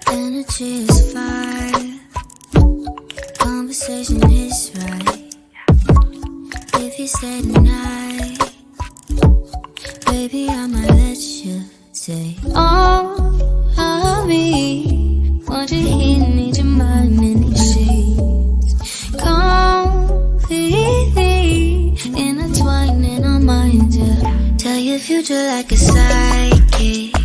Energy is fire, conversation is right. If you stay tonight, baby, I might let you say all of me. Want you here, need your mind in these sheets. Completely intertwined in our minds, yeah. Tell your future like a psychic.